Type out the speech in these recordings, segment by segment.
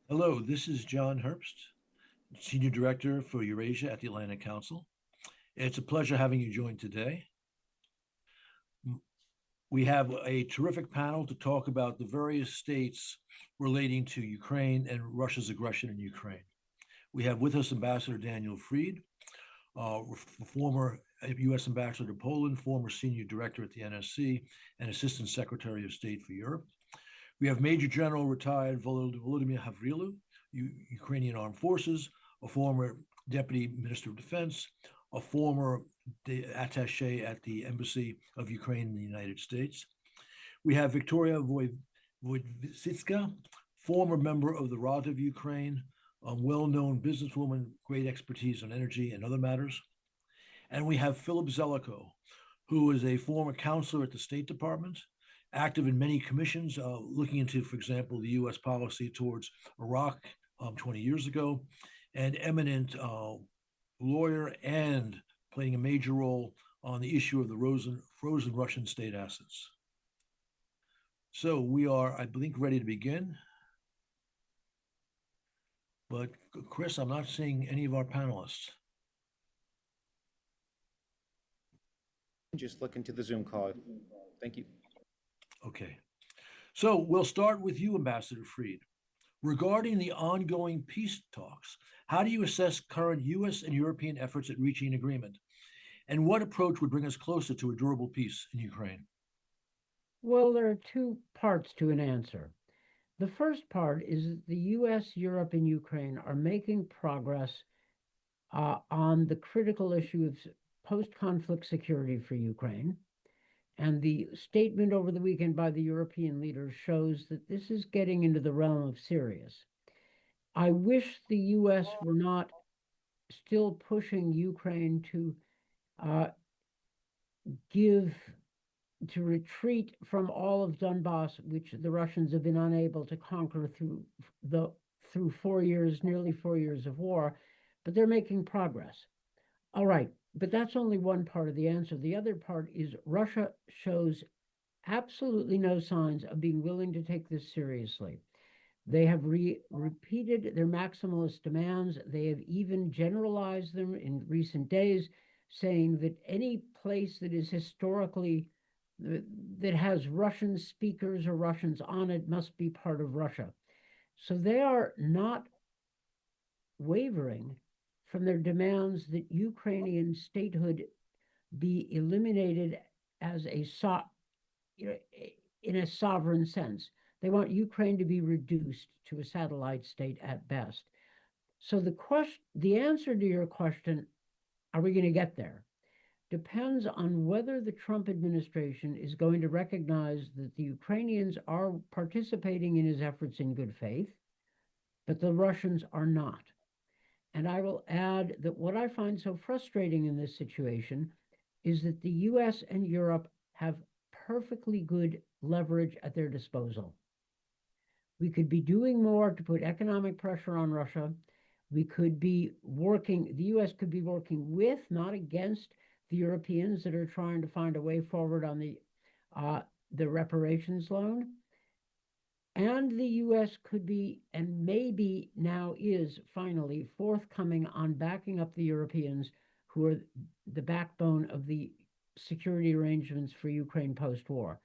Hello, this is John Herbst, Senior Director for Eurasia at the Atlantic Council. It's a pleasure having you join today. We have a terrific panel to talk about the various states relating to Ukraine and Russia's aggression in Ukraine. We have with us Ambassador Daniel Fried, former U.S. Ambassador to Poland, former Senior Director at the NSC, and Assistant Secretary of State for Europe. We have Major General retired Volodymyr Havrilu, Ukrainian Armed Forces, a former Deputy Minister of Defense, a former attaché at the Embassy of Ukraine in the United States. We have Victoria Voitvitsika, former member of the Rada of Ukraine, a well-known businesswoman, great expertise on energy and other matters. And we have Philip Zelikow, who is a former counselor at the State Department, active in many commissions, looking into, for example, the U.S. policy towards Iraq 20 years ago, and eminent lawyer and playing a major role on the issue of the frozen Russian state assets. So we are, I think, ready to begin. But Chris, I'm not seeing any of our panelists. Just look into the Zoom call. Thank you. Okay. So we'll start with you, Ambassador Fried. Regarding the ongoing peace talks, how do you assess current U.S. and European efforts at reaching an agreement? And what approach would bring us closer to a durable peace in Ukraine? Well, there are two parts to an answer. The first part is that the U.S., Europe, and Ukraine are making progress on the critical issue of post-conflict security for Ukraine. And the statement over the weekend by the European leaders shows that this is getting into the realm of serious. I wish the U.S. were not still pushing Ukraine to retreat from all of Donbass, which the Russians have been unable to conquer through 4 years, nearly 4 years of war, but they're making progress. All right, but that's only one part of the answer. The other part is Russia shows absolutely no signs of being willing to take this seriously. They have repeated their maximalist demands. They have even generalized them in recent days, saying that any place that is historically that has Russian speakers or Russians on it must be part of Russia. So they are not wavering from their demands that Ukrainian statehood be eliminated as in a sovereign sense. They want Ukraine to be reduced to a satellite state at best. So the answer to your question, are we going to get there, depends on whether the Trump administration is going to recognize that the Ukrainians are participating in his efforts in good faith, but the Russians are not. And I will add that what I find so frustrating in this situation is that the US and Europe have perfectly good leverage at their disposal. We could be doing more to put economic pressure on Russia. The US could be working with, not against, the Europeans that are trying to find a way forward on the reparations loan. And the US could be, and maybe now is finally, forthcoming on backing up the Europeans, who are the backbone of the security arrangements for Ukraine post-war.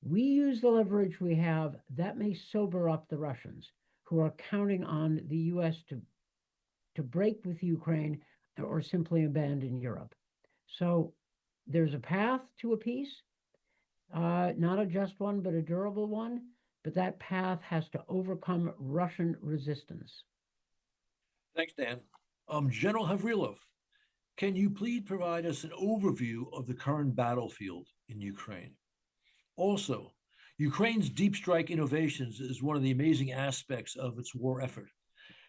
We use the leverage we have. That may sober up the Russians, who are counting on the US to break with Ukraine or simply abandon Europe. So there's a path to a peace, not a just one, but a durable one. But that path has to overcome Russian resistance. Thanks, Dan. General Havrilov, can you please provide us an overview of the current battlefield in Ukraine? Also, Ukraine's deep strike innovations is one of the amazing aspects of its war effort.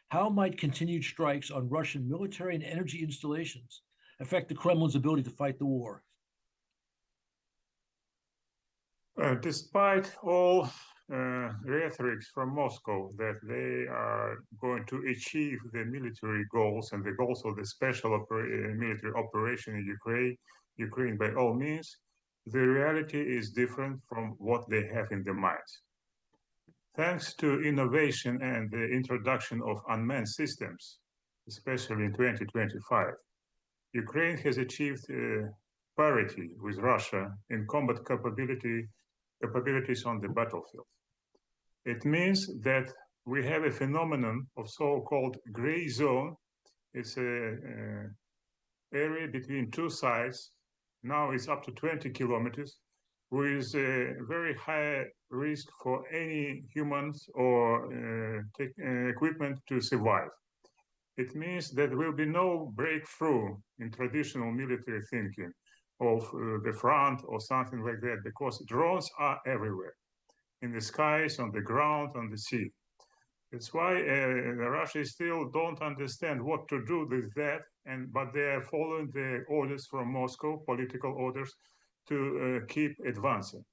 How might continued strikes on Russian military and energy installations affect the Kremlin's ability to fight the war? Despite all rhetoric from Moscow that they are going to achieve the military goals and the goals of the special military operation in Ukraine by all means, the reality is different from what they have in their minds. Thanks to innovation and the introduction of unmanned systems, especially in 2025, Ukraine has achieved parity with Russia in combat capabilities on the battlefield. It means that we have a phenomenon of so-called gray zone. It's a area between two sides. Now it's up to 20 kilometers, with a very high risk for any humans or equipment to survive. It means that there will be no breakthrough in traditional military thinking of the front or something like that, because drones are everywhere, in the skies, on the ground, on the sea. That's why Russia still don't understand what to do with that, but they are following the orders from Moscow, political orders, to keep advancing.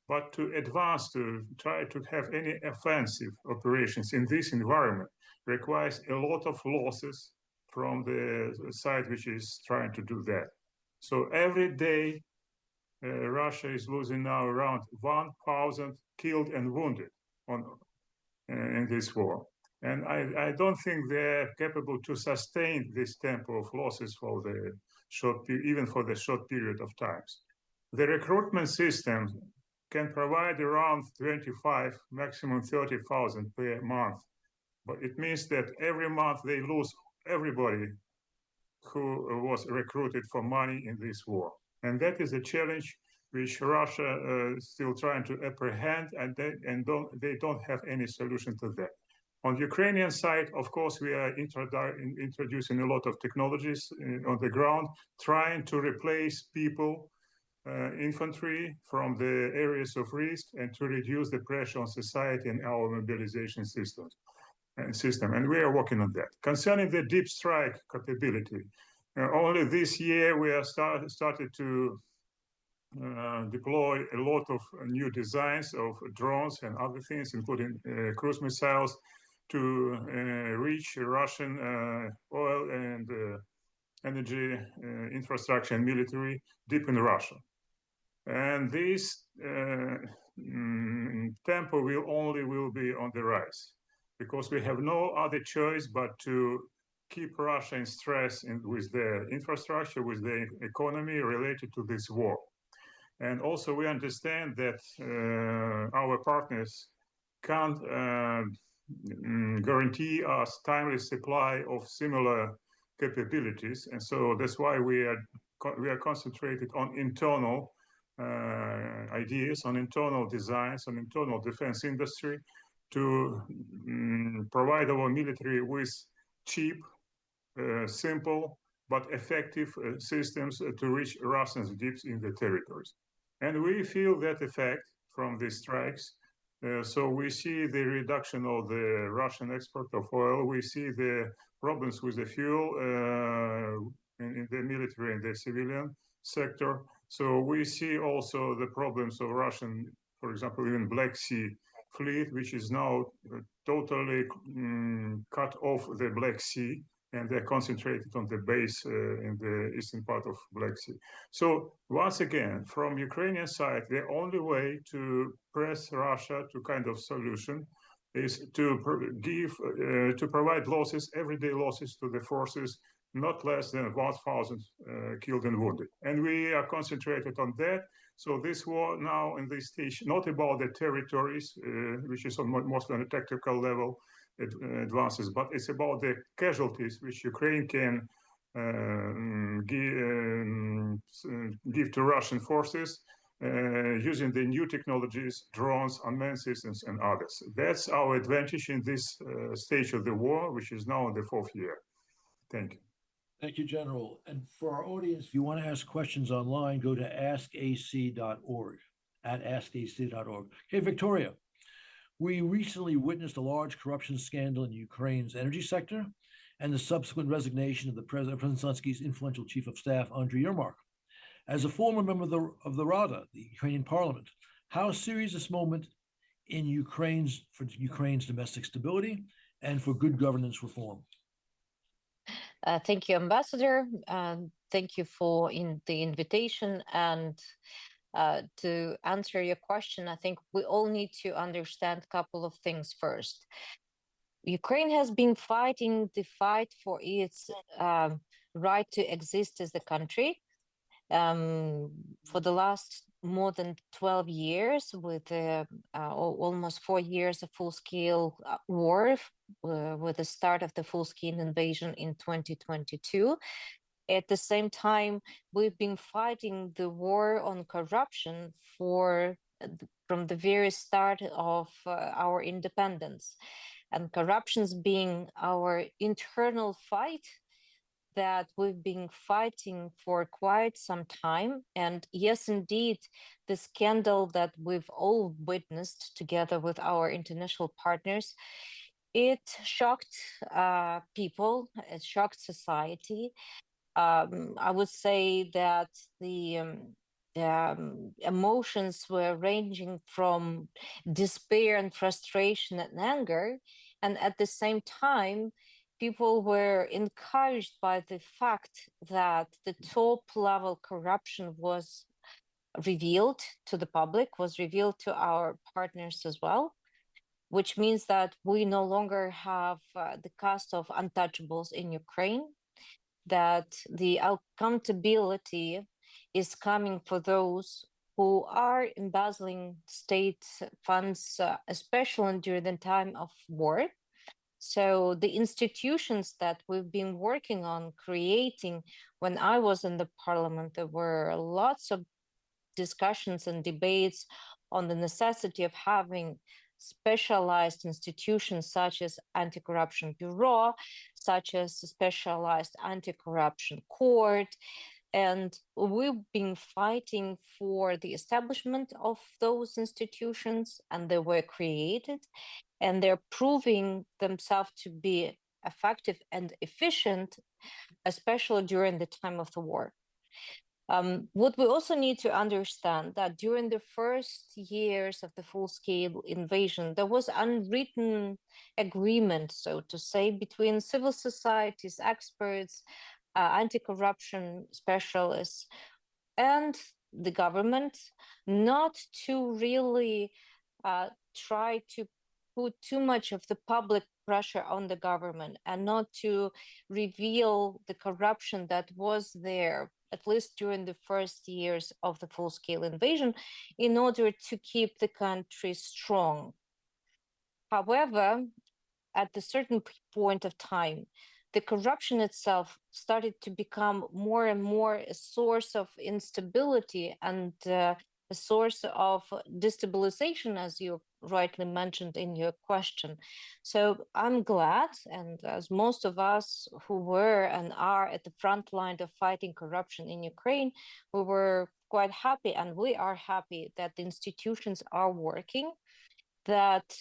But to advance, to try to have any offensive operations in this environment requires a lot of losses from the side which is trying to do that. So every day, Russia is losing now around 1,000 killed and wounded in this war. And I don't think they're capable to sustain this tempo of losses for the even for the short period of times. The recruitment system can provide around 25, maximum 30,000 per month. But it means that every month they lose everybody who was recruited for money in this war. And that is a challenge which Russia is still trying to apprehend, and they don't have any solution to that. On the Ukrainian side, of course, we are introducing a lot of technologies on the ground, trying to replace people, infantry from the areas of risk, and to reduce the pressure on society and our mobilization system. And we are working on that. Concerning the deep strike capability, only this year we are started to deploy a lot of new designs of drones and other things, including cruise missiles, to reach Russian oil and energy infrastructure and military deep in Russia. And this tempo will be on the rise, because we have no other choice but to keep Russia in stress with their infrastructure, with their economy related to this war. And also we understand that our partners can't guarantee us timely supply of similar capabilities. And so that's why we are concentrated on internal ideas, on internal designs, on internal defense industry, to provide our military with cheap, simple, but effective systems to reach Russians deep in the territories. And we feel that effect from these strikes. So we see the reduction of the Russian export of oil. We see the problems with the fuel in the military and the civilian sector. So we see also the problems of Russian, for example, even Black Sea fleet, which is now totally cut off the Black Sea, and they're concentrated on the base in the eastern part of Black Sea. So once again, from Ukrainian side, the only way to press Russia to kind of solution is to provide losses, everyday losses to the forces, not less than 1,000 killed and wounded. And we are concentrated on that. So this war now in this stage, not about the territories, which is mostly on a tactical level, advances, but it's about the casualties which Ukraine can give to Russian forces using the new technologies, drones, unmanned systems, and others. That's our advantage in this stage of the war, which is now in the 4th year. Thank you. Thank you, General. And for our audience, if you want to ask questions online, go to askac.org, at askac.org. Okay, Victoria, we recently witnessed a large corruption scandal in Ukraine's energy sector and the subsequent resignation of President Zelensky's influential chief of staff, Andriy Yermak. As a former member of the Rada, the Ukrainian parliament, how serious is this moment for Ukraine's domestic stability and for good governance reform? Thank you, Ambassador. Thank you for the invitation. And to answer your question, I think we all need to understand a couple of things first. Ukraine has been fighting the fight for its right to exist as a country for the last more than 12 years, with almost 4 years of full-scale war, with the start of the full-scale invasion in 2022. At the same time, we've been fighting the war on corruption from the very start of our independence. And corruption's being our internal fight that we've been fighting for quite some time. And yes, indeed, the scandal that we've all witnessed together with our international partners, it shocked people, it shocked society. I would say that the emotions were ranging from despair and frustration and anger. And at the same time, people were encouraged by the fact that the top level corruption was revealed to the public, was revealed to our partners as well, which means that we no longer have the caste of untouchables in Ukraine, that the accountability is coming for those who are embezzling state funds, especially during the time of war. So the institutions that we've been working on creating, when I was in the parliament, there were lots of discussions and debates on the necessity of having specialized institutions such as anti-corruption bureau, such as specialized anti-corruption court. And we've been fighting for the establishment of those institutions, and they were created, and they're proving themselves to be effective and efficient, especially during the time of the war. What we also need to understand that during the first years of the full-scale invasion, there was unwritten agreement, so to say, between civil societies, experts, anti-corruption specialists, and the government, not to really try to put too much of the public pressure on the government and not to reveal the corruption that was there, at least during the first years of the full-scale invasion, in order to keep the country strong. However, at a certain point of time, the corruption itself started to become more and more a source of instability and a source of destabilization, as you rightly mentioned in your question. So I'm glad, and as most of us who were and are at the front line of fighting corruption in Ukraine, we were quite happy, and we are happy that the institutions are working, that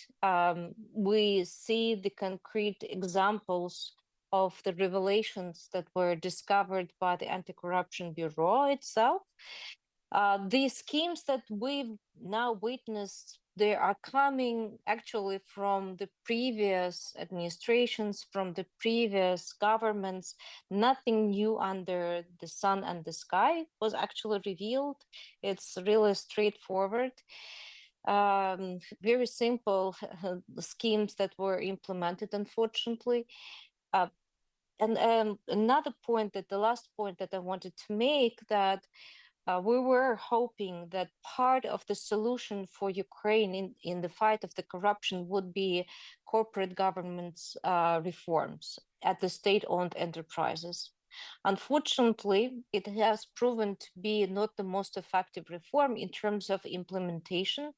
we see the concrete examples of the revelations that were discovered by the Anti-Corruption Bureau itself. These schemes that we've now witnessed, they are coming actually from the previous administrations, from the previous governments. Nothing new under the sun and the sky was actually revealed. It's really straightforward. Very simple schemes that were implemented, unfortunately. And another point, that the last point that I wanted to make, that we were hoping that part of the solution for Ukraine in the fight of the corruption would be corporate government's reforms at the state-owned enterprises. Unfortunately, it has proven to be not the most effective reform in terms of implementation.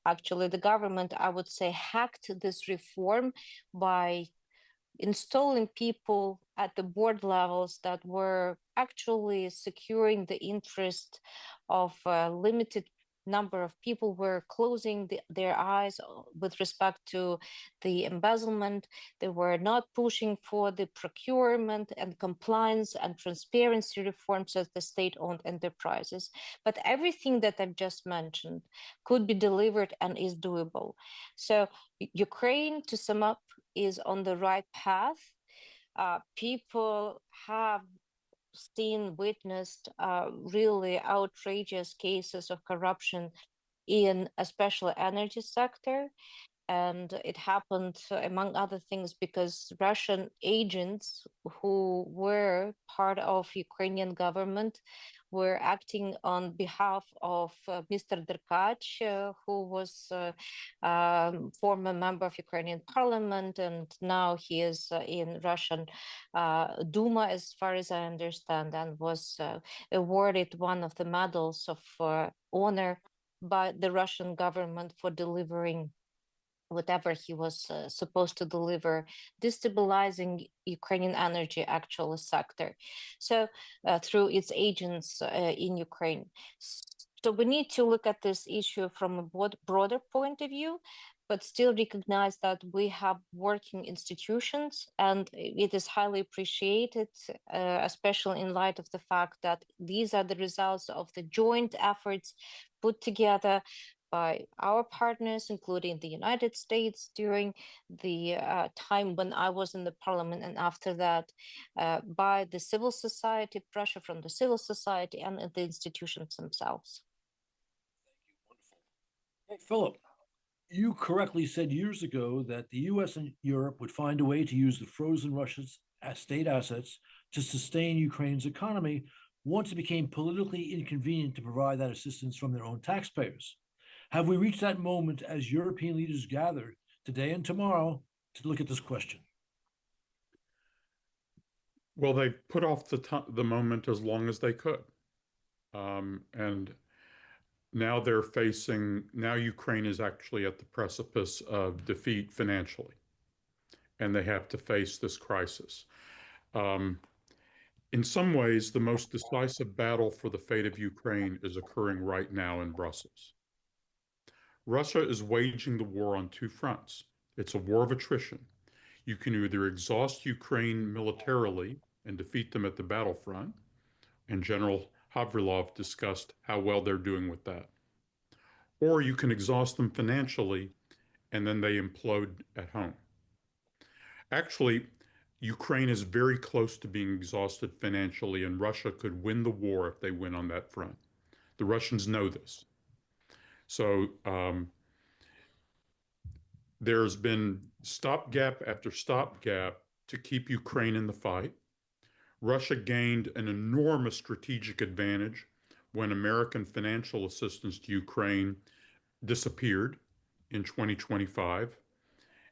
Actually, the government, I would say, hacked this reform by installing people at the board levels that were actually securing the interest of a limited number of people, were closing their eyes with respect to the embezzlement. They were not pushing for the procurement and compliance and transparency reforms of the state-owned enterprises. But everything that I've just mentioned could be delivered and is doable. So Ukraine, to sum up, is on the right path. People have seen, witnessed really outrageous cases of corruption in especially energy sector. And it happened, among other things, because Russian agents who were part of Ukrainian government were acting on behalf of Mr. Derkach, who was former member of Ukrainian parliament, and now he is in Russian Duma, as far as I understand, and was awarded one of the medals of honor by the Russian government for delivering whatever he was supposed to deliver, destabilizing Ukrainian energy actual sector. So through its agents in Ukraine. So we need to look at this issue from a broader point of view, but still recognize that we have working institutions, and it is highly appreciated, especially in light of the fact that these are the results of the joint efforts put together by our partners, including the United States during the time when I was in the parliament, and after that, by the civil society, pressure from the civil society and the institutions themselves. Hey, Philip, you correctly said years ago that the US and Europe would find a way to use the frozen Russia's state assets to sustain Ukraine's economy once it became politically inconvenient to provide that assistance from their own taxpayers. Have we reached that moment as European leaders gather today and tomorrow to look at this question? Well, they put off the moment as long as they could. And now now Ukraine is actually at the precipice of defeat financially, and they have to face this crisis. In some ways, the most decisive battle for the fate of Ukraine is occurring right now in Brussels. Russia is waging the war on two fronts. It's a war of attrition. You can either exhaust Ukraine militarily and defeat them at the battlefront, and General Havrilov discussed how well they're doing with that. Or you can exhaust them financially, and then they implode at home. Actually, Ukraine is very close to being exhausted financially, and Russia could win the war if they win on that front. The Russians know this. So there's been stopgap after stopgap to keep Ukraine in the fight. Russia gained an enormous strategic advantage when American financial assistance to Ukraine disappeared in 2025.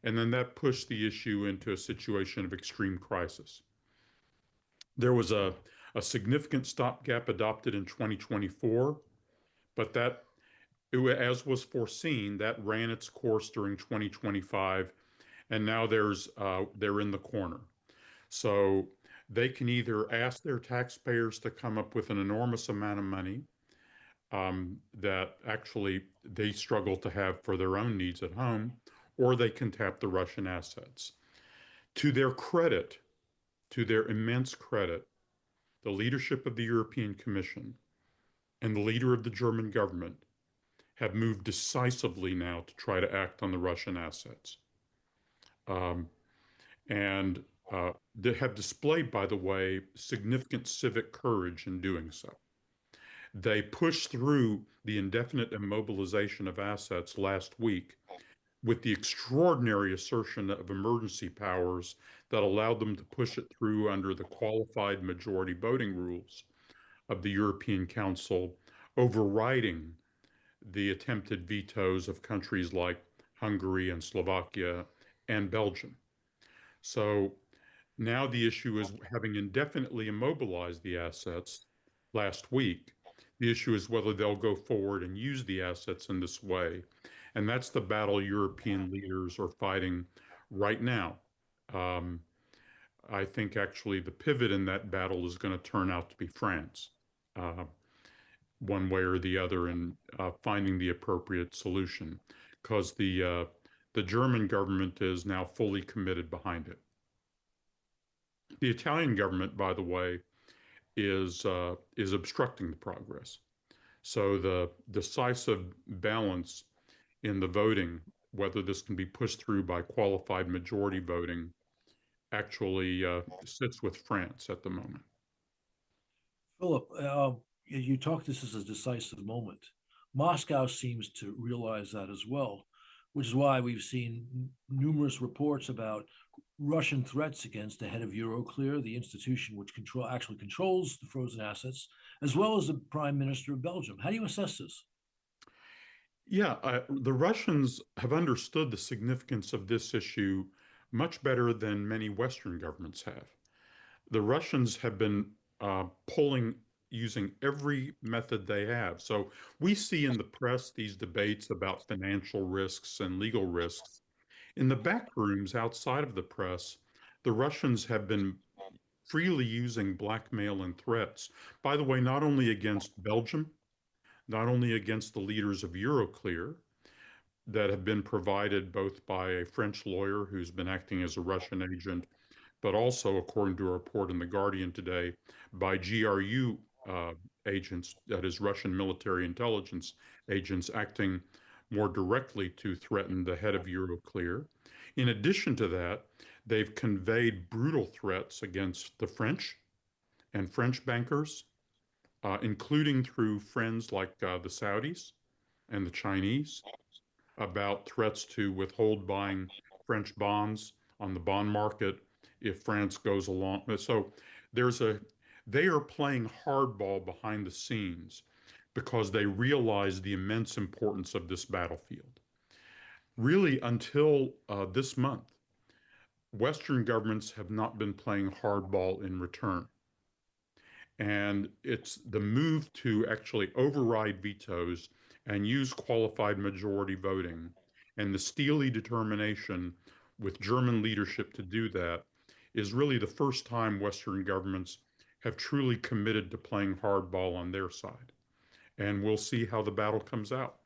And then that pushed the issue into a situation of extreme crisis. There was a significant stopgap adopted in 2024, but as was foreseen, that ran its course during 2025, and now they're in the corner. So they can either ask their taxpayers to come up with an enormous amount of money that actually they struggle to have for their own needs at home, or they can tap the Russian assets. To their credit, to their immense credit, the leadership of the European Commission and the leader of the German government have moved decisively now to try to act on the Russian assets. And they have displayed, by the way, significant civic courage in doing so. They pushed through the indefinite immobilization of assets last week with the extraordinary assertion of emergency powers that allowed them to push it through under the qualified majority voting rules of the European Council, overriding the attempted vetoes of countries like Hungary and Slovakia and Belgium. So now the issue is, having indefinitely immobilized the assets last week, the issue is whether they'll go forward and use the assets in this way. And that's the battle European leaders are fighting right now. I think actually the pivot in that battle is going to turn out to be France, one way or the other, in finding the appropriate solution, because the German government is now fully committed behind it. The Italian government, by the way, is obstructing the progress. So the decisive balance in the voting, whether this can be pushed through by qualified majority voting, actually sits with France at the moment. Philip, you talk this as a decisive moment. Moscow seems to realize that as well, which is why we've seen numerous reports about Russian threats against the head of Euroclear, the institution which actually controls the frozen assets, as well as the Prime Minister of Belgium. How do you assess this? Yeah, the Russians have understood the significance of this issue much better than many Western governments have. The Russians have been pulling using every method they have. So we see in the press these debates about financial risks and legal risks. In the back rooms outside of the press, the Russians have been freely using blackmail and threats. By the way, not only against Belgium, not only against the leaders of Euroclear that have been provided both by a French lawyer who's been acting as a Russian agent, but also, according to a report in The Guardian today, by GRU agents, that is, Russian military intelligence agents acting more directly to threaten the head of Euroclear. In addition to that, they've conveyed brutal threats against the French and French bankers, including through friends like the Saudis and the Chinese, about threats to withhold buying French bonds on the bond market if France goes along. So they are playing hardball behind the scenes because they realize the immense importance of this battlefield. Really, until this month, Western governments have not been playing hardball in return. And it's the move to actually override vetoes and use qualified majority voting and the steely determination with German leadership to do that is really the first time Western governments have truly committed to playing hardball on their side. And we'll see how the battle comes out.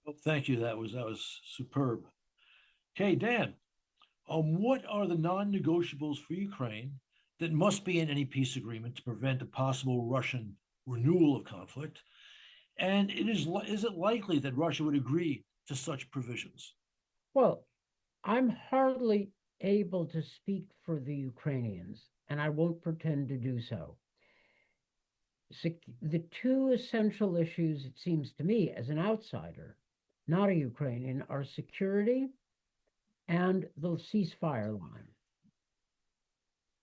Well, thank you. That was superb. Okay, Dan, what are the non-negotiables for Ukraine that must be in any peace agreement to prevent a possible Russian renewal of conflict? And is it likely that Russia would agree to such provisions? Well, I'm hardly able to speak for the Ukrainians, and I won't pretend to do so. The two essential issues, it seems to me, as an outsider, not a Ukrainian, are security and the ceasefire line.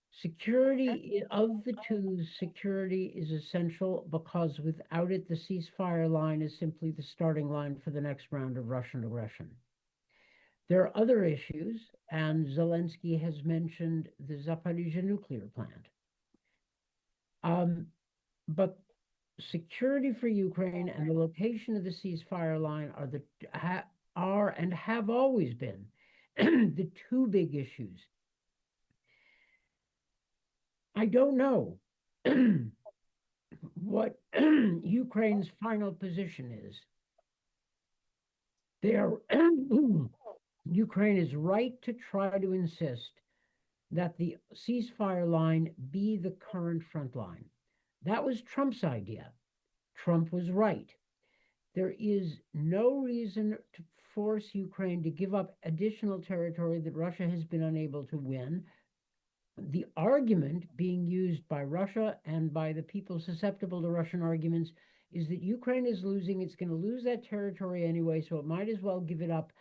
Security of the two, security is essential because without it, the ceasefire line is simply the starting line for the next round of Russian aggression. There are other issues, and Zelensky has mentioned the Zaporizhzhia nuclear plant. But security for Ukraine and the location of the ceasefire line are and have always been the two big issues. I don't know what Ukraine's final position is. Ukraine is right to try to insist that the ceasefire line be the current front line. That was Trump's idea. Trump was right. There is no reason to force Ukraine to give up additional territory that Russia has been unable to win. The argument being used by Russia and by the people susceptible to Russian arguments is that Ukraine is losing. It's going to lose that territory anyway, so it might as well give it up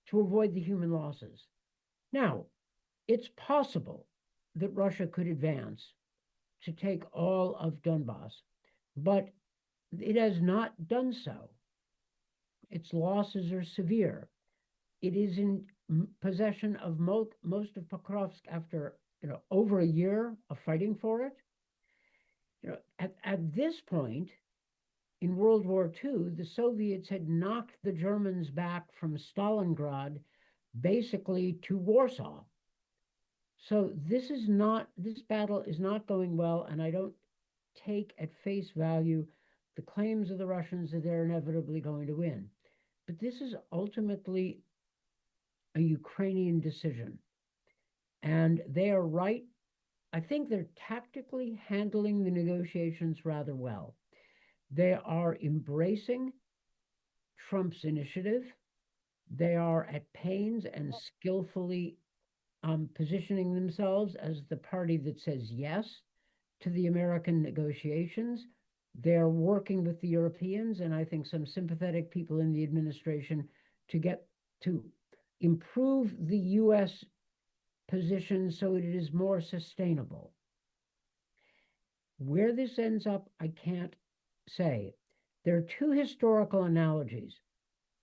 to avoid the human losses. Now, it's possible that Russia could advance to take all of Donbass, but it has not done so. Its losses are severe. It is in possession of most of Pokrovsk after over a year of fighting for it. At this point in World War II, the Soviets had knocked the Germans back from Stalingrad basically to Warsaw. So this battle is not going well, and I don't take at face value the claims of the Russians that they're inevitably going to win. But this is ultimately a Ukrainian decision. And they are right. I think they're tactically handling the negotiations rather well. They are embracing Trump's initiative. They are at pains and skillfully positioning themselves as the party that says yes to the American negotiations. They're working with the Europeans and I think some sympathetic people in the administration to improve the US position so it is more sustainable. Where this ends up, I can't say. There are two historical analogies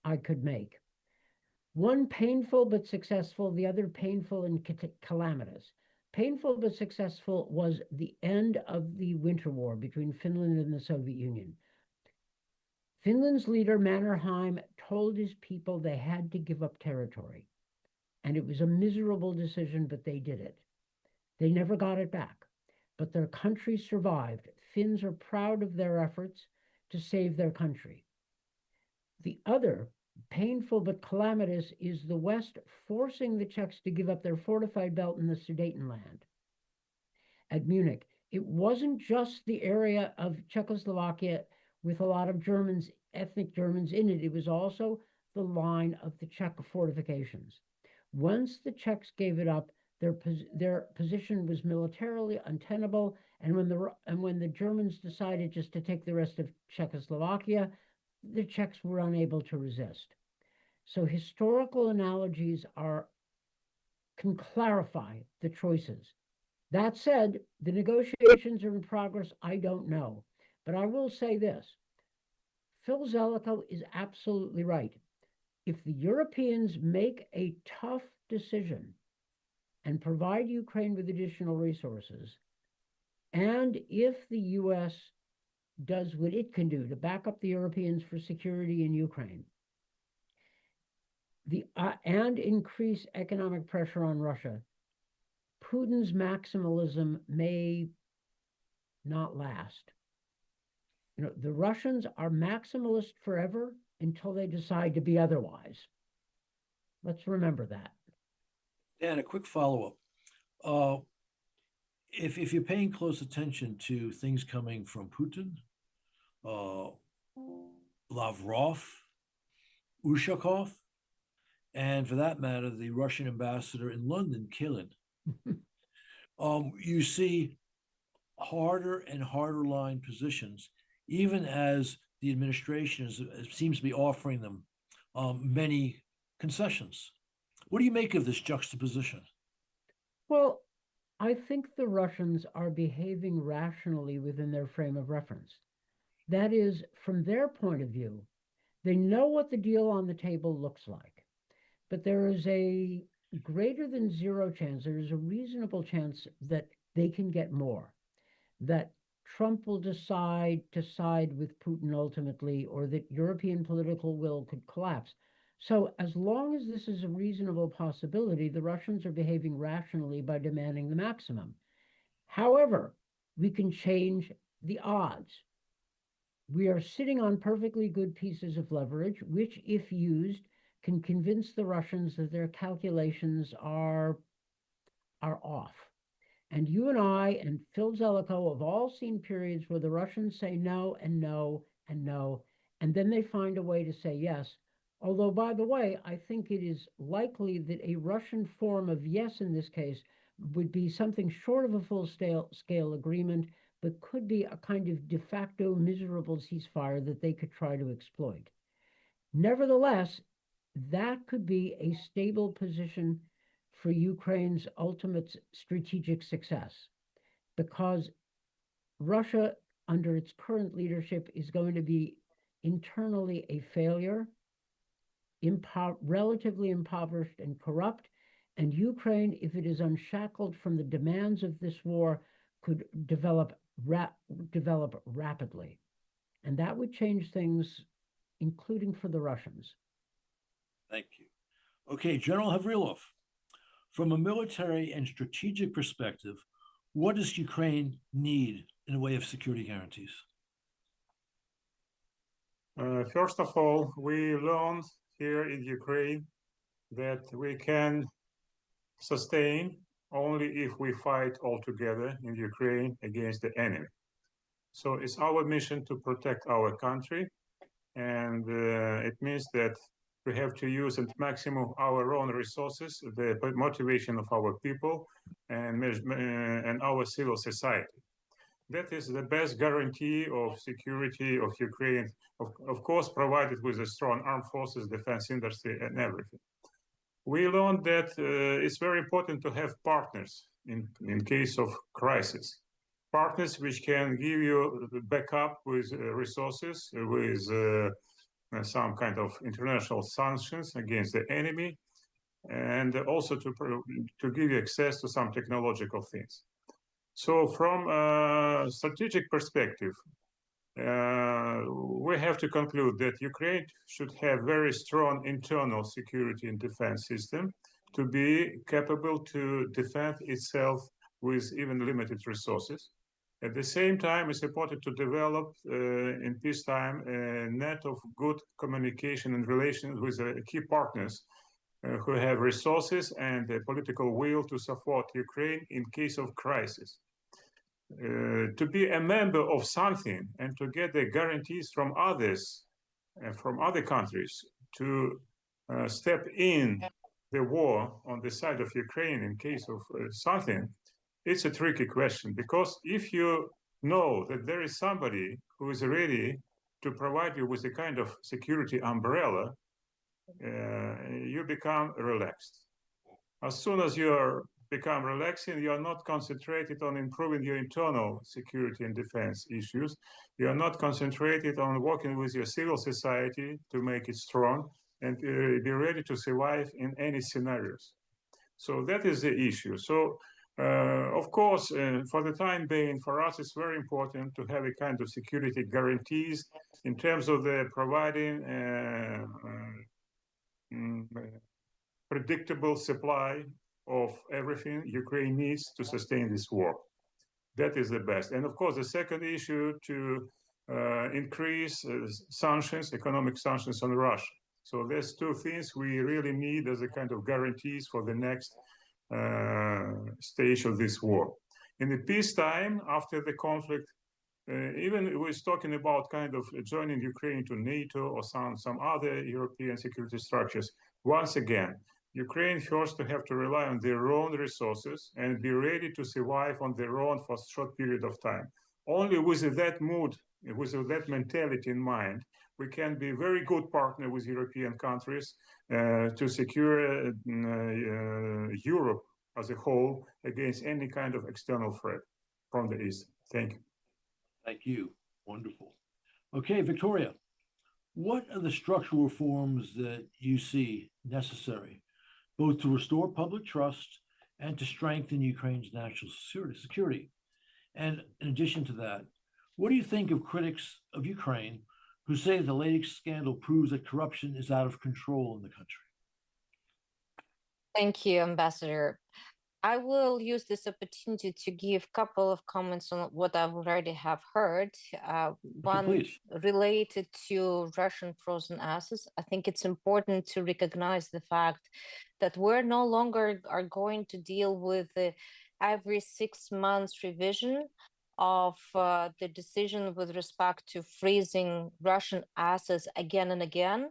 I could make. One painful but successful, the other painful and calamitous. Painful but successful was the end of the Winter War between Finland and the Soviet Union. Finland's leader, Mannerheim, told his people they had to give up territory. And it was a miserable decision, but they did it. They never got it back, but their country survived. Finns are proud of their efforts to save their country. The other, painful but calamitous, is the West forcing the Czechs to give up their fortified belt in the Sudetenland. At Munich, it wasn't just the area of Czechoslovakia with a lot of Germans, ethnic Germans in it. It was also the line of the Czech fortifications. Once the Czechs gave it up, their position was militarily untenable, and when the Germans decided just to take the rest of Czechoslovakia, the Czechs were unable to resist. So historical analogies can clarify the choices. That said, the negotiations are in progress. I don't know. But I will say this. Phil Zelikow is absolutely right. If the Europeans make a tough decision and provide Ukraine with additional resources, and if the US does what it can do to back up the Europeans for security in Ukraine, and increase economic pressure on Russia, Putin's maximalism may not last. You know, the Russians are maximalist forever until they decide to be otherwise. Let's remember that. And a quick follow-up. If you're paying close attention to things coming from Putin, Lavrov, Ushakov, and for that matter, the Russian ambassador in London, Kilin, you see harder and harder line positions, even as the administration seems to be offering them many concessions. What do you make of this juxtaposition? Well, I think the Russians are behaving rationally within their frame of reference. That is, from their point of view, they know what the deal on the table looks like, but there is a greater than zero chance, there is a reasonable chance that they can get more, that Trump will decide to side with Putin ultimately, or that European political will could collapse. So as long as this is a reasonable possibility, the Russians are behaving rationally by demanding the maximum. However, we can change the odds. We are sitting on perfectly good pieces of leverage, which, if used, can convince the Russians that their calculations are off. And you and I and Phil Zelikow have all seen periods where the Russians say no and no and no, and then they find a way to say yes. Although, by the way, I think it is likely that a Russian form of yes in this case would be something short of a full-scale agreement, but could be a kind of de facto miserable ceasefire that they could try to exploit. Nevertheless, that could be a stable position for Ukraine's ultimate strategic success, because Russia, under its current leadership, is going to be internally a failure, relatively impoverished and corrupt, and Ukraine, if it is unshackled from the demands of this war, could develop rapidly. And that would change things, including for the Russians. Thank you. Okay, General Havrilov, from a military and strategic perspective, what does Ukraine need in the way of security guarantees? First of all, we learned here in Ukraine that we can sustain only if we fight all together in Ukraine against the enemy. So it's our mission to protect our country, and it means that we have to use at maximum our own resources, the motivation of our people, and our civil society. That is the best guarantee of security of Ukraine, of course, provided with a strong armed forces, defense industry, and everything. We learned that it's very important to have partners in case of crisis. Partners which can give you backup with resources, with some kind of international sanctions against the enemy, and also to give you access to some technological things. So from a strategic perspective, we have to conclude that Ukraine should have very strong internal security and defense system to be capable to defend itself with even limited resources. At the same time, it's important to develop in peacetime a net of good communication and relations with key partners who have resources and the political will to support Ukraine in case of crisis. To be a member of something and to get the guarantees from others, from other countries, to step in the war on the side of Ukraine in case of something, it's a tricky question, because if you know that there is somebody who is ready to provide you with a kind of security umbrella, you become relaxed. As soon as you become relaxing, you are not concentrated on improving your internal security and defense issues. You are not concentrated on working with your civil society to make it strong and be ready to survive in any scenarios. So that is the issue. So of course, for the time being, for us, it's very important to have a kind of security guarantees in terms of the providing predictable supply of everything Ukraine needs to sustain this war. That is the best. And of course, the second issue to increase sanctions, economic sanctions on Russia. So there's two things we really need as a kind of guarantees for the next stage of this war. In the peacetime, after the conflict, even we're talking about kind of joining Ukraine to NATO or some other European security structures. Once again, Ukraine first to have to rely on their own resources and be ready to survive on their own for a short period of time. Only with that mood, with that mentality in mind, we can be very good partner with European countries to secure Europe as a whole against any kind of external threat from the East. Thank you. Thank you. Wonderful. Okay, Victoria, what are the structural reforms that you see necessary, both to restore public trust and to strengthen Ukraine's national security? And in addition to that, what do you think of critics of Ukraine who say the latest scandal proves that corruption is out of control in the country? Thank you, Ambassador. I will use this opportunity to give a couple of comments on what I already have heard. One please. related to Russian frozen assets. I think it's important to recognize the fact that we're no longer are going to deal with the every 6 months revision of the decision with respect to freezing Russian assets again and again.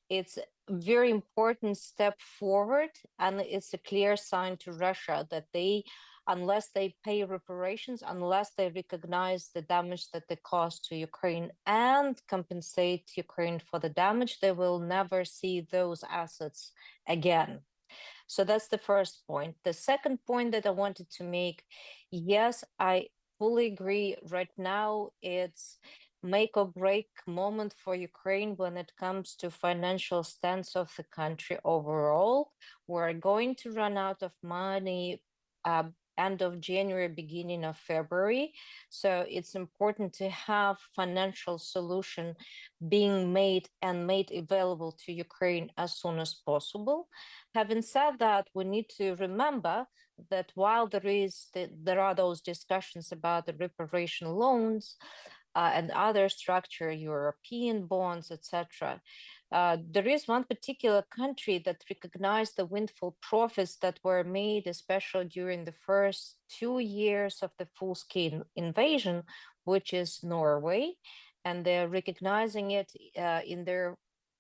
It's a very important step forward, and it's a clear sign to Russia that they, unless they pay reparations, unless they recognize the damage that they caused to Ukraine and compensate Ukraine for the damage, they will never see those assets again. So that's the first point. The second point that I wanted to make, yes, I fully agree. Right now, it's make or break moment for Ukraine when it comes to financial stance of the country overall. We're going to run out of money end of January, beginning of February. So it's important to have financial solution being made and made available to Ukraine as soon as possible. Having said that, we need to remember that while there are those discussions about the reparation loans, and other structure, European bonds, etc. There is one particular country that recognized the windfall profits that were made, especially during the first 2 years of the full-scale invasion, which is Norway, and they're recognizing it in their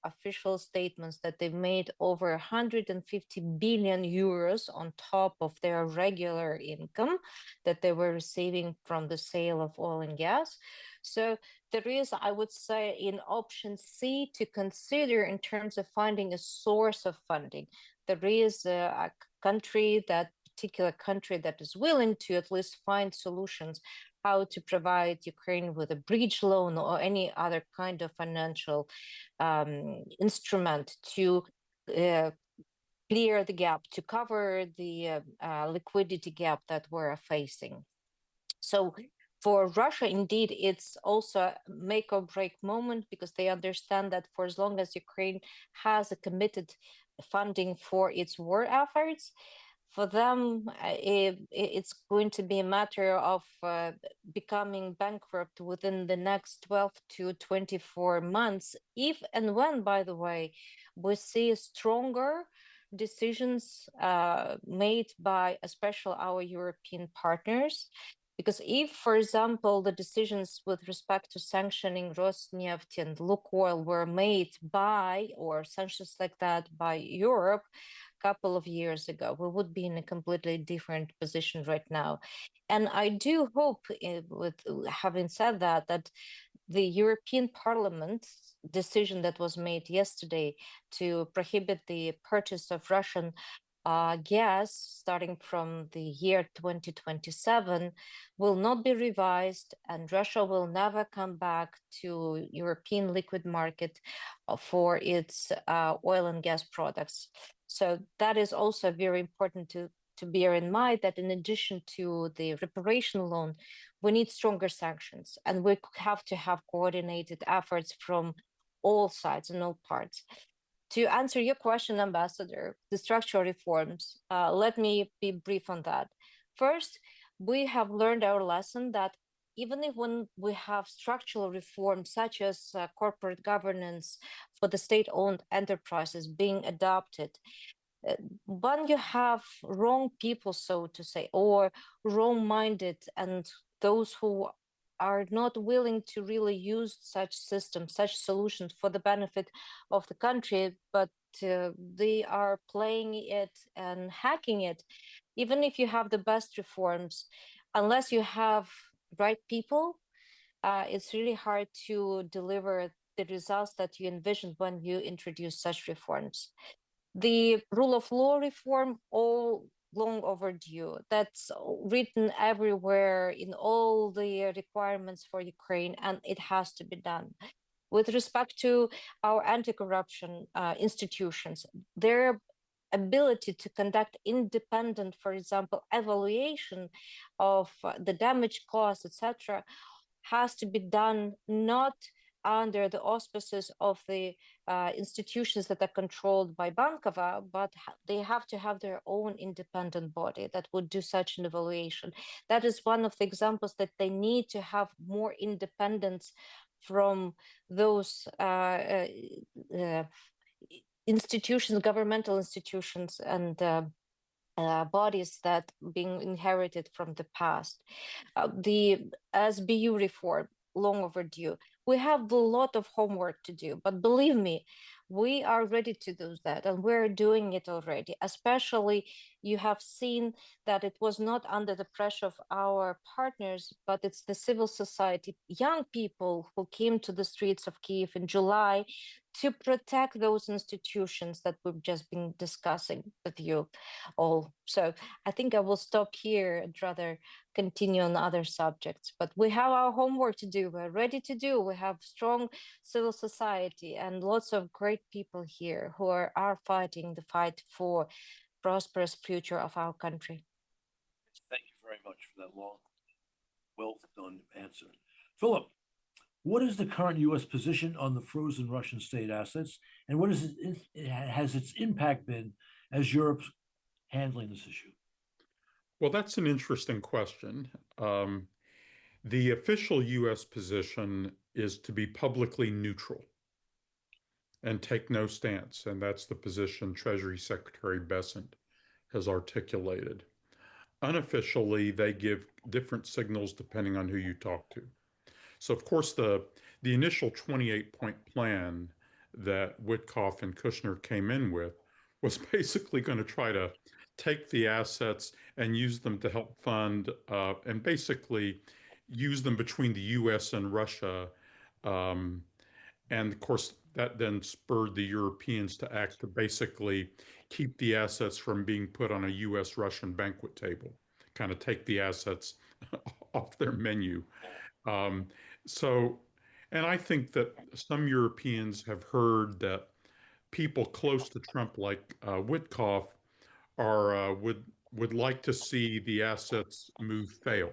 official statements that they've made over 150 billion euros on top of their regular income that they were receiving from the sale of oil and gas. So there is, I would say, in option C to consider in terms of finding a source of funding. There is a country, that particular country, that is willing to at least find solutions how to provide Ukraine with a bridge loan or any other kind of financial instrument to clear the gap, to cover the liquidity gap that we're facing. So for Russia, indeed, it's also a make or break moment, because they understand that for as long as Ukraine has a committed funding for its war efforts, for them, it's going to be a matter of becoming bankrupt within the next 12 to 24 months, if and when, by the way, we see stronger decisions made by especially our European partners. Because if, for example, the decisions with respect to sanctioning Rosneft and Lukoil were made by, or sanctions like that by Europe a couple of years ago, we would be in a completely different position right now. And I do hope, with having said that, that the European Parliament decision that was made yesterday to prohibit the purchase of Russian gas starting from the year 2027 will not be revised, and Russia will never come back to European liquid market for its oil and gas products. So that is also very important to bear in mind, that in addition to the reparation loan, we need stronger sanctions, and we have to have coordinated efforts from all sides and all parts. To answer your question, Ambassador, the structural reforms, let me be brief on that. First, we have learned our lesson that even if when we have structural reforms such as corporate governance for the state-owned enterprises being adopted, when you have wrong people, so to say, or wrong-minded, and those who are not willing to really use such systems, such solutions for the benefit of the country, but they are playing it and hacking it. Even if you have the best reforms, unless you have right people, it's really hard to deliver the results that you envisioned when you introduce such reforms. The rule of law reform, all long overdue. That's written everywhere in all the requirements for Ukraine, and it has to be done. With respect to our anti-corruption institutions, their ability to conduct independent, for example, evaluation of the damage caused, etc., has to be done not under the auspices of the institutions that are controlled by Bankova, but they have to have their own independent body that would do such an evaluation. That is one of the examples that they need to have more independence from those institutions, governmental institutions, and bodies that being inherited from the past. The SBU reform, long overdue. We have a lot of homework to do, but believe me, we are ready to do that, and we're doing it already. Especially, you have seen that it was not under the pressure of our partners, but it's the civil society, young people who came to the streets of Kyiv in July to protect those institutions that we've just been discussing with you all. So I think I will stop here and rather continue on other subjects. But we have our homework to do. We're ready to do. We have strong civil society and lots of great people here who are fighting the fight for prosperous future of our country. Thank you very much for that long, well done answer. Philip, what is the current U.S. position on the frozen Russian state assets, and what has its impact been as Europe's handling this issue? Well, that's an interesting question. The official U.S. position is to be publicly neutral and take no stance, and that's the position Treasury Secretary Bessent has articulated. Unofficially, they give different signals depending on who you talk to. So, of course, the initial 28-point plan that Witkoff and Kushner came in with was basically going to try to take the assets and use them to help fund and basically use them between the US and Russia. Um, and of course, that then spurred the Europeans to act to basically keep the assets from being put on a US Russian banquet table, kind of take the assets off their menu. Um, so, and I think that some Europeans have heard that people close to Trump, like Witkoff, would like to see the assets move fail,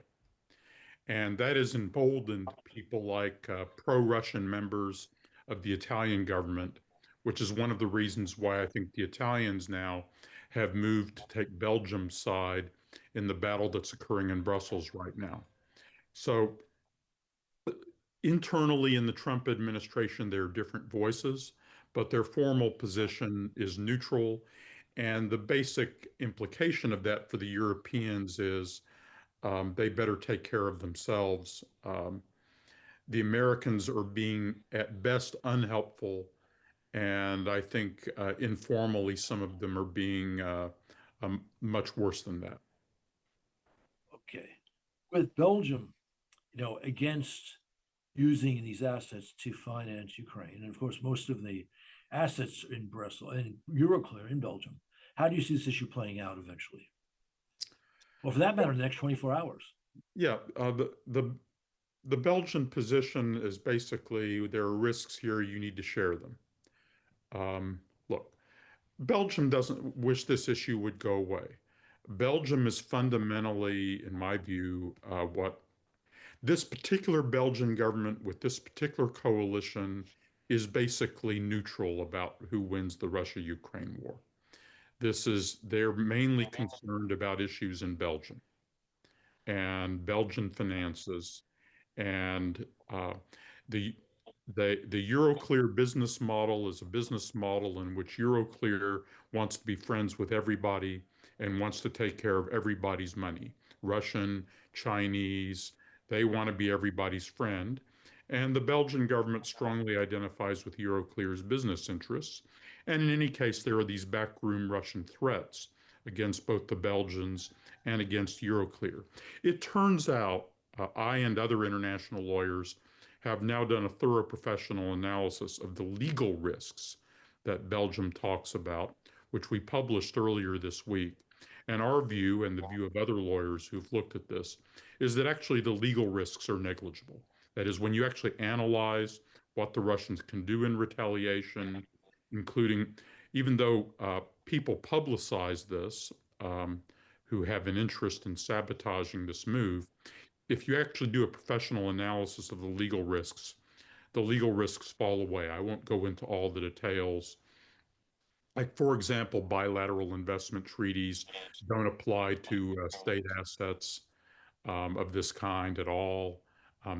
and that has emboldened people like pro-Russian members of the Italian government, which is one of the reasons why I think the Italians now have moved to take Belgium's side in the battle that's occurring in Brussels right now. So internally in the Trump administration, there are different voices, but their formal position is neutral. And the basic implication of that for the Europeans is they better take care of themselves. The Americans are being, at best, unhelpful. And I think informally, some of them are being much worse than that. Okay. With Belgium, against using these assets to finance Ukraine, and of course, most of the assets in Brussels and Euroclear in Belgium, how do you see this issue playing out eventually? Well, for that matter, in the next 24 hours. Yeah, the Belgian position is basically there are risks here, you need to share them. Look, Belgium doesn't wish this issue would go away. Belgium is fundamentally, in my view, what this particular Belgian government with this particular coalition is basically neutral about who wins the Russia-Ukraine war. They're mainly concerned about issues in Belgium and Belgian finances and the Euroclear business model is a business model in which Euroclear wants to be friends with everybody and wants to take care of everybody's money. Russian, Chinese, they want to be everybody's friend. And the Belgian government strongly identifies with Euroclear's business interests. And in any case, there are these backroom Russian threats against both the Belgians and against Euroclear. It turns out I and other international lawyers have now done a thorough professional analysis of the legal risks that Belgium talks about, which we published earlier this week. And our view, and the view of other lawyers who've looked at this, is that actually the legal risks are negligible. That is, when you actually analyze what the Russians can do in retaliation, including, even though people publicize this, who have an interest in sabotaging this move, if you actually do a professional analysis of the legal risks fall away. I won't go into all the details. Like, for example, bilateral investment treaties don't apply to state assets of this kind at all.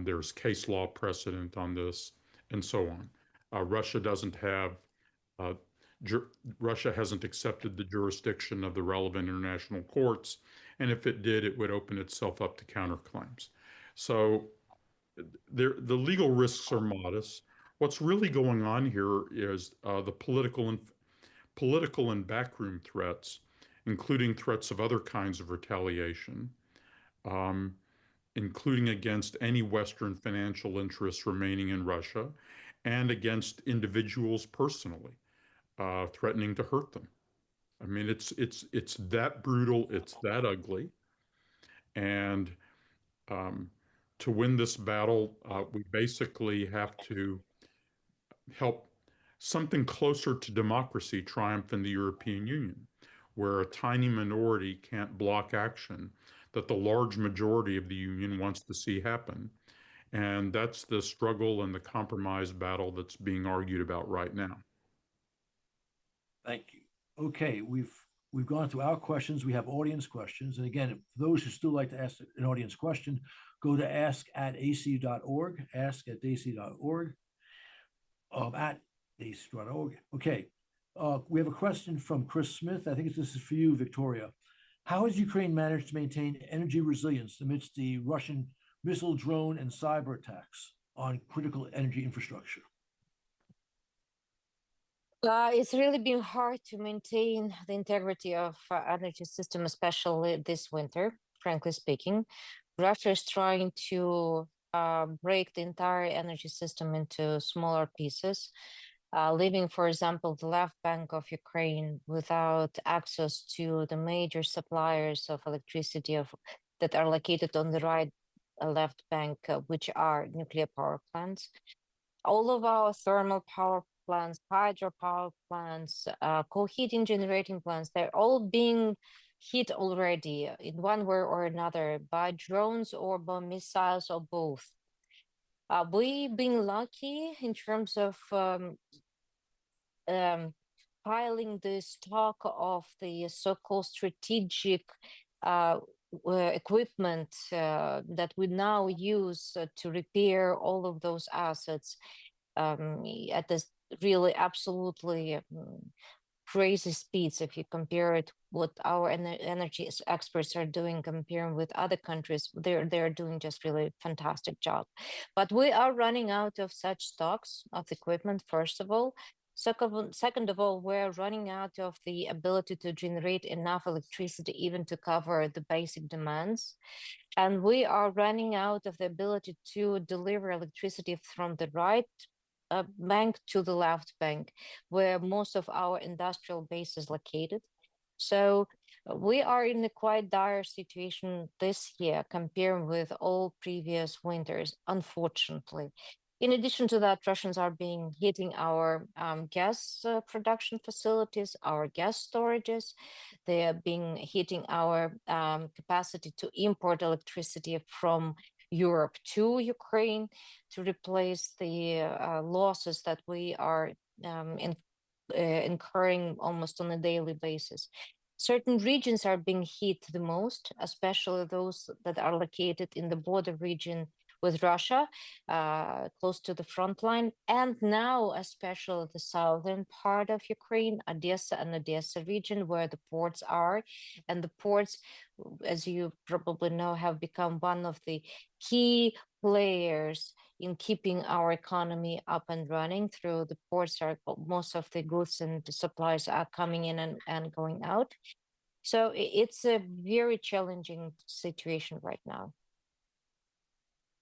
There's case law precedent on this, and so on. Russia hasn't accepted the jurisdiction of the relevant international courts, and if it did, it would open itself up to counterclaims. So the legal risks are modest. What's really going on here is the political and backroom threats, including threats of other kinds of retaliation, including against any Western financial interests remaining in Russia, and against individuals personally, threatening to hurt them. I mean, it's that brutal, it's that ugly, and to win this battle, we basically have to help something closer to democracy triumph in the European Union, where a tiny minority can't block action that the large majority of the Union wants to see happen. And that's the struggle and the compromise battle that's being argued about right now. Thank you. Okay, we've gone through our questions. We have audience questions. And again, for those who still like to ask an audience question, go to ask@ac.org, ask@ac.org, at ac.org. Okay, we have a question from Chris Smith. I think this is for you, Victoria. How has Ukraine managed to maintain energy resilience amidst the Russian missile, drone, and cyber attacks on critical energy infrastructure? It's really been hard to maintain the integrity of energy system, especially this winter, frankly speaking. Russia is trying to break the entire energy system into smaller pieces, leaving, for example, the left bank of Ukraine without access to the major suppliers of electricity that are located on the right left bank, which are nuclear power plants. All of our thermal power plants, hydropower plants, co-heating generating plants, they're all being hit already in one way or another by drones or by missiles or both. We've been lucky in terms of piling the stock of the so-called strategic equipment that we now use to repair all of those assets at this really absolutely crazy speeds if you compare it what our energy experts are doing comparing with other countries. They're doing just really fantastic job, but we are running out of such stocks of equipment, first of all. Second of all, we're running out of the ability to generate enough electricity even to cover the basic demands. And we are running out of the ability to deliver electricity from the right bank to the left bank, where most of our industrial base is located. So we are in a quite dire situation this year comparing with all previous winters, unfortunately. In addition to that, Russians are being hitting our gas production facilities, our gas storages. They are being hitting our capacity to import electricity from Europe to Ukraine to replace the losses that we are incurring almost on a daily basis. Certain regions are being hit the most, especially those that are located in the border region with Russia, close to the front line, and now especially the southern part of Ukraine, Odessa and Odessa region, where the ports are. And the ports, as you probably know, have become one of the key players in keeping our economy up and running. Through the ports are most of the goods and the supplies are coming in and going out. So it's a very challenging situation right now.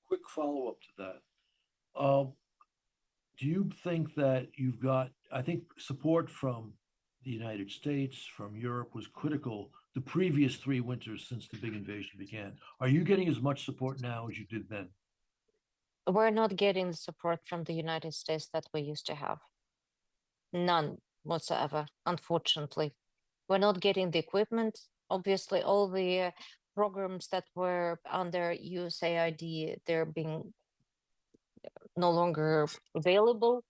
Quick follow-up to that. Do you think that you've got, I think support from the United States, from Europe was critical the previous 3 winters since the big invasion began. Are you getting as much support now as you did then? We're not getting the support from the United States that we used to have. None whatsoever, unfortunately. We're not getting the equipment. Obviously, all the programs that were under USAID, they're being no longer available.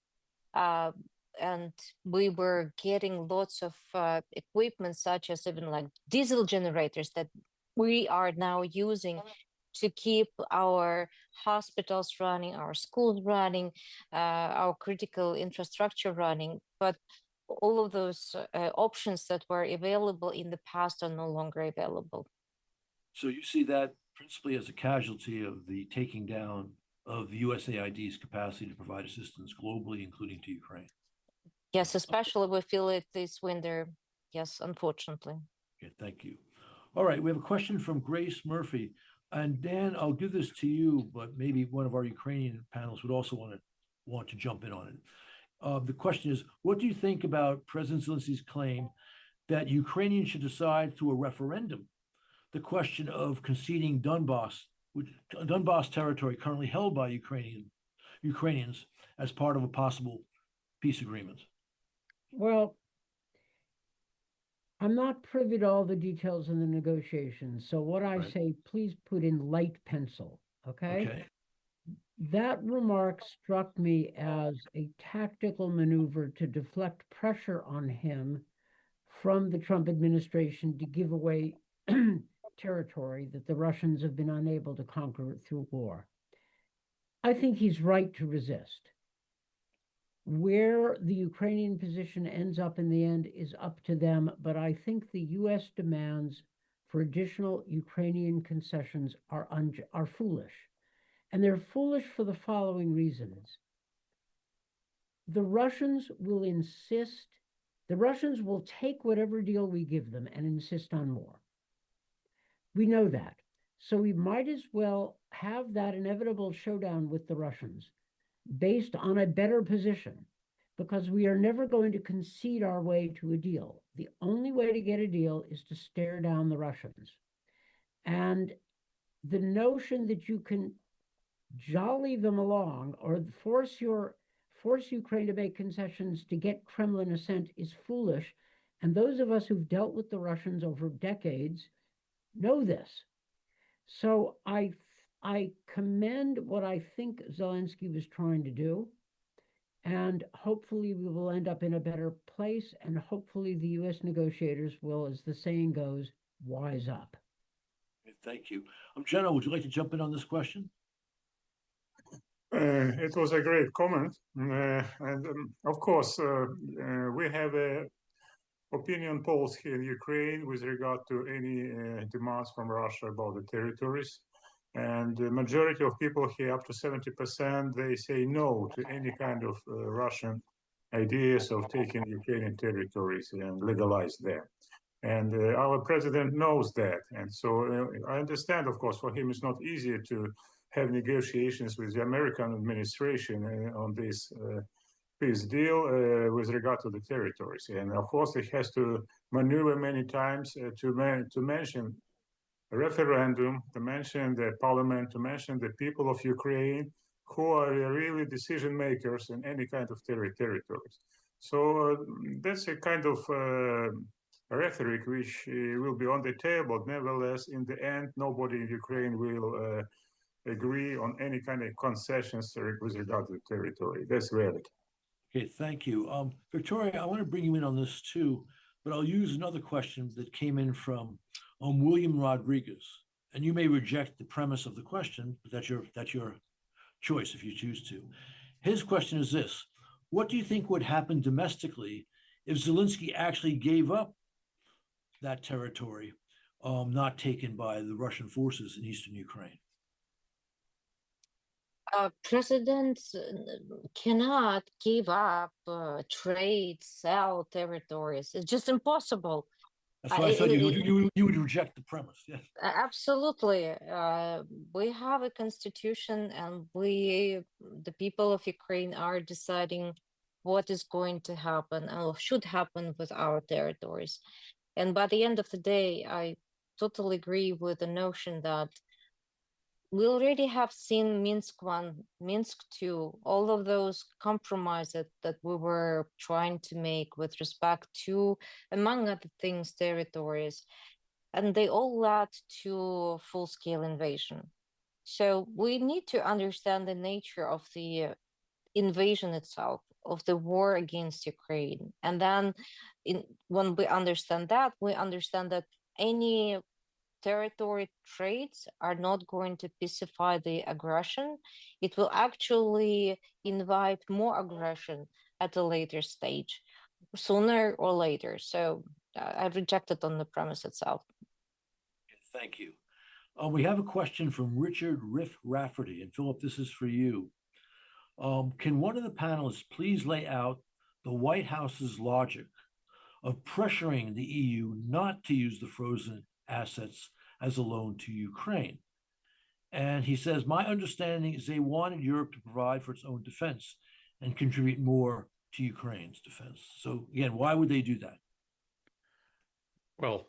And we were getting lots of equipment, such as even like diesel generators that we are now using to keep our hospitals running, our schools running, our critical infrastructure running. But all of those options that were available in the past are no longer available. So you see that principally as a casualty of the taking down of USAID's capacity to provide assistance globally, including to Ukraine. Yes, especially we feel it this winter. Yes, unfortunately. Okay, thank you. All right, we have a question from Grace Murphy. And Dan, I'll give this to you, but maybe one of our Ukrainian panelists would also want to jump in on it. The question is, what do you think about President Zelensky's claim that Ukrainians should decide through a referendum the question of conceding Donbass territory currently held by Ukrainians as part of a possible peace agreement? Well, I'm not privy to all the details in the negotiations. So what I say, please put in light pencil, okay? Okay. That remark struck me as a tactical maneuver to deflect pressure on him from the Trump administration to give away territory that the Russians have been unable to conquer through war. I think he's right to resist. Where the Ukrainian position ends up in the end is up to them, but I think the U.S. demands for additional Ukrainian concessions are foolish. And they're foolish for the following reasons. the Russians will insist, the Russians will take whatever deal we give them and insist on more. We know that. So we might as well have that inevitable showdown with the Russians based on a better position, because we are never going to concede our way to a deal. The only way to get a deal is to stare down the Russians. And the notion that you can jolly them along or force Ukraine to make concessions to get Kremlin assent is foolish. And those of us who've dealt with the Russians over decades know this. So I commend what I think Zelensky was trying to do, and hopefully we will end up in a better place, and hopefully the U.S. negotiators will, as the saying goes, wise up. Thank you. Jenna, would you like to jump in on this question? It was a great comment. And of course, we have opinion polls here in Ukraine with regard to any demands from Russia about the territories. And the majority of people here, up to 70%, they say no to any kind of Russian ideas of taking Ukrainian territories and legalize them. And our president knows that. And so I understand, of course, for him it's not easy to have negotiations with the American administration on this peace deal with regard to the territories. And of course, he has to maneuver many times to mention a referendum, to mention the parliament, to mention the people of Ukraine who are really decision makers in any kind of territories. So that's a kind of rhetoric which will be on the table. Nevertheless, in the end, nobody in Ukraine will agree on any kind of concessions with regard to the territory. That's reality. Okay, thank you. Victoria, I want to bring you in on this too, but I'll use another question that came in from William Rodriguez. And you may reject the premise of the question, but that's your choice if you choose to. His question is this: what do you think would happen domestically if Zelensky actually gave up that territory not taken by the Russian forces in eastern Ukraine? Presidents cannot give up trade, sell territories. It's just impossible. That's why I said you would reject the premise. Yes. Absolutely. We have a constitution, and the people of Ukraine, are deciding what is going to happen or should happen with our territories. And by the end of the day, I totally agree with the notion that we already have seen Minsk 1, Minsk 2, all of those compromises that we were trying to make with respect to, among other things, territories, and they all led to full-scale invasion. So we need to understand the nature of the invasion itself, of the war against Ukraine. And then when we understand that any territory trades are not going to pacify the aggression. It will actually invite more aggression at a later stage, sooner or later. So I reject it on the premise itself. Thank you. We have a question from Richard Riff Rafferty. And Philip, this is for you. Can one of the panelists please lay out the White House's logic of pressuring the EU not to use the frozen assets as a loan to Ukraine? And he says, my understanding is they wanted Europe to provide for its own defense and contribute more to Ukraine's defense. So again, why would they do that? Well,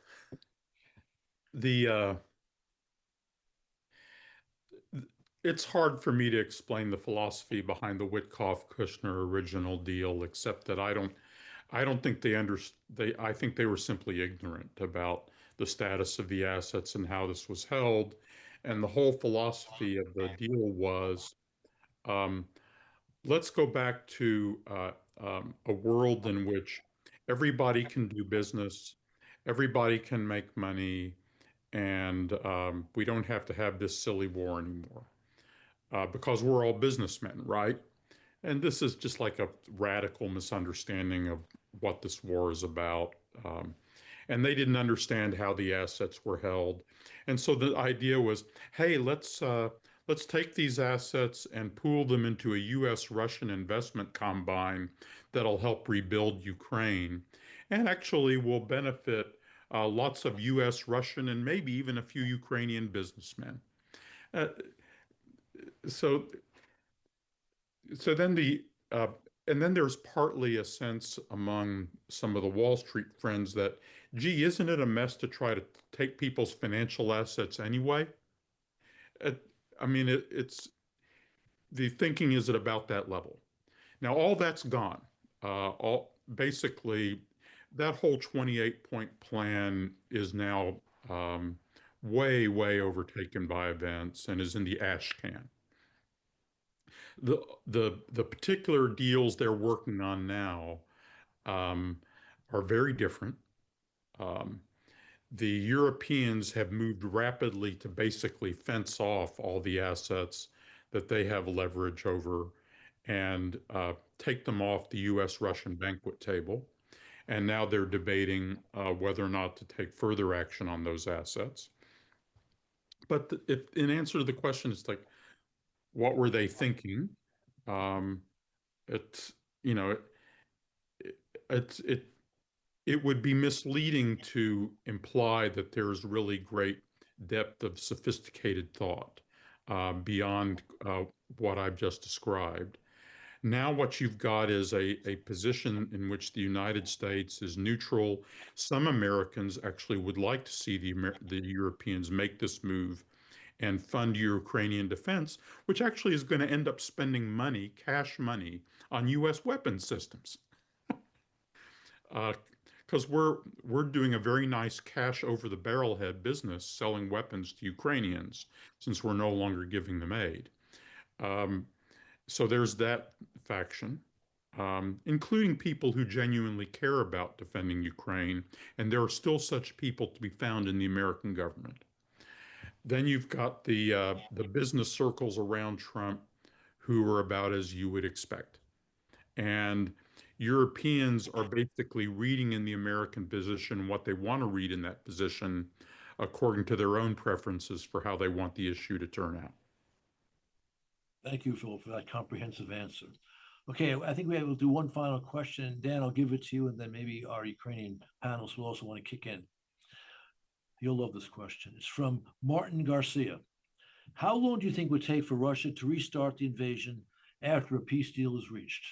it's hard for me to explain the philosophy behind the Witkoff-Kushner original deal, except that I don't think I think they were simply ignorant about the status of the assets and how this was held. And the whole philosophy of the deal was, let's go back to a world in which everybody can do business, everybody can make money, and we don't have to have this silly war anymore because we're all businessmen, right? And this is just like a radical misunderstanding of what this war is about. And they didn't understand how the assets were held. And so the idea was, hey, let's let's take these assets and pool them into a U.S.-Russian investment combine that'll help rebuild Ukraine and actually will benefit lots of U.S., Russian, and maybe even a few Ukrainian businessmen. Uh, so, so then and then there's partly a sense among some of the Wall Street friends that, gee, isn't it a mess to try to take people's financial assets anyway? Uh, I mean, it's the thinking is at about that level. Now, all that's gone. All basically, that whole 28-point plan is now way, way overtaken by events and is in the ash can. The particular deals they're working on now are very different. The Europeans have moved rapidly to basically fence off all the assets that they have leverage over and take them off the US-Russian banquet table. And now they're debating whether or not to take further action on those assets. But if in answer to the question, it's like, what were they thinking? It's, you know, it would be misleading to imply that there's really great depth of sophisticated thought beyond what I've just described. Now, what you've got is a position in which the United States is neutral. Some Americans actually would like to see the Europeans make this move and fund Ukrainian defense, which actually is going to end up spending money, cash money, on U.S. weapons systems. Because we're doing a very nice cash over the barrelhead business selling weapons to Ukrainians since we're no longer giving them aid. So there's that faction, including people who genuinely care about defending Ukraine, and there are still such people to be found in the American government. Then you've got the business circles around Trump who are about as you would expect. And Europeans are basically reading in the American position what they want to read in that position according to their own preferences for how they want the issue to turn out. Thank you, Phil, for that comprehensive answer. Okay, I think we will do one final question. Dan, I'll give it to you, and then maybe our Ukrainian panelists will also want to kick in. You'll love this question. It's from Martin Garcia. How long do you think it would take for Russia to restart the invasion after a peace deal is reached?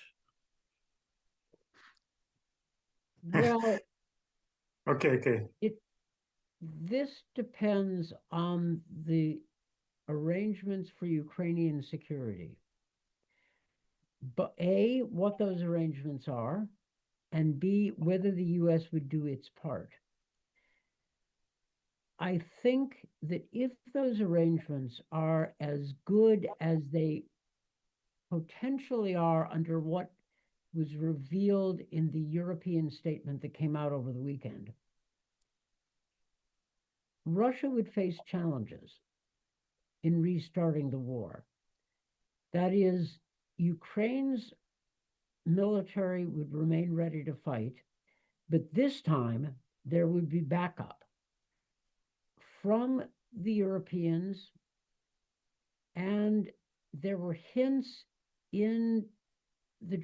Well, Okay. this depends on the arrangements for Ukrainian security. But A, what those arrangements are, and B, whether the US would do its part. I think that if those arrangements are as good as they potentially are under what was revealed in the European statement that came out over the weekend, Russia would face challenges in restarting the war. That is, Ukraine's military would remain ready to fight, but this time there would be backup from the Europeans, and there were hints in the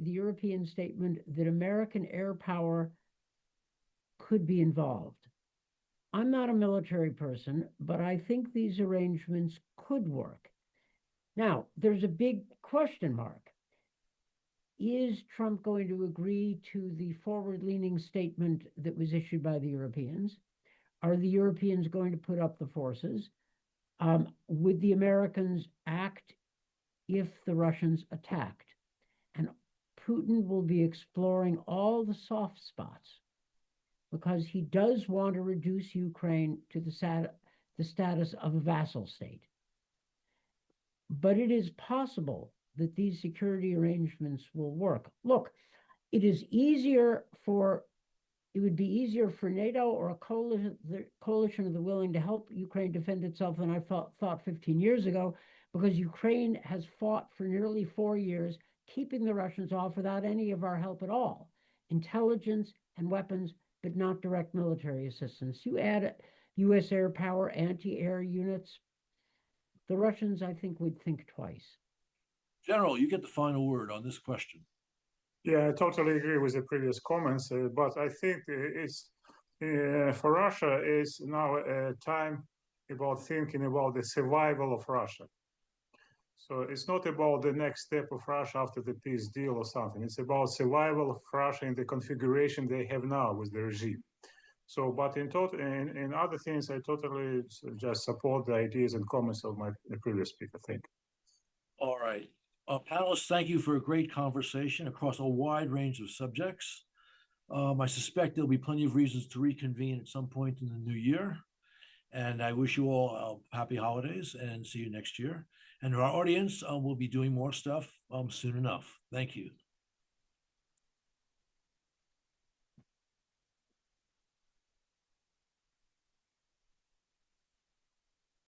European statement that American air power could be involved. I'm not a military person, but I think these arrangements could work. Now, there's a big question mark. Is Trump going to agree to the forward-leaning statement that was issued by the Europeans? Are the Europeans going to put up the forces? Would the Americans act if the Russians attacked? And Putin will be exploring all the soft spots because he does want to reduce Ukraine to the status of a vassal state. But it is possible that these security arrangements will work. Look, it would be easier for NATO or a coalition of the willing to help Ukraine defend itself than I thought 15 years ago, because Ukraine has fought for nearly 4 years, keeping the Russians off without any of our help at all. Intelligence and weapons, but not direct military assistance. You add US air power, anti-air units, the Russians, I think, would think twice. General, you get the final word on this question. Yeah, I totally agree with the previous comments, but I think it's for Russia is now a time about thinking about the survival of Russia. So it's not about the next step of Russia after the peace deal or something. It's about survival of Russia in the configuration they have now with the regime. So, but in other things, I totally just support the ideas and comments of the previous speaker. Thank you. All right. Panelists, thank you for a great conversation across a wide range of subjects. I suspect there'll be plenty of reasons to reconvene at some point in the new year. And I wish you all happy holidays and see you next year. And our audience will be doing more stuff soon enough. Thank you.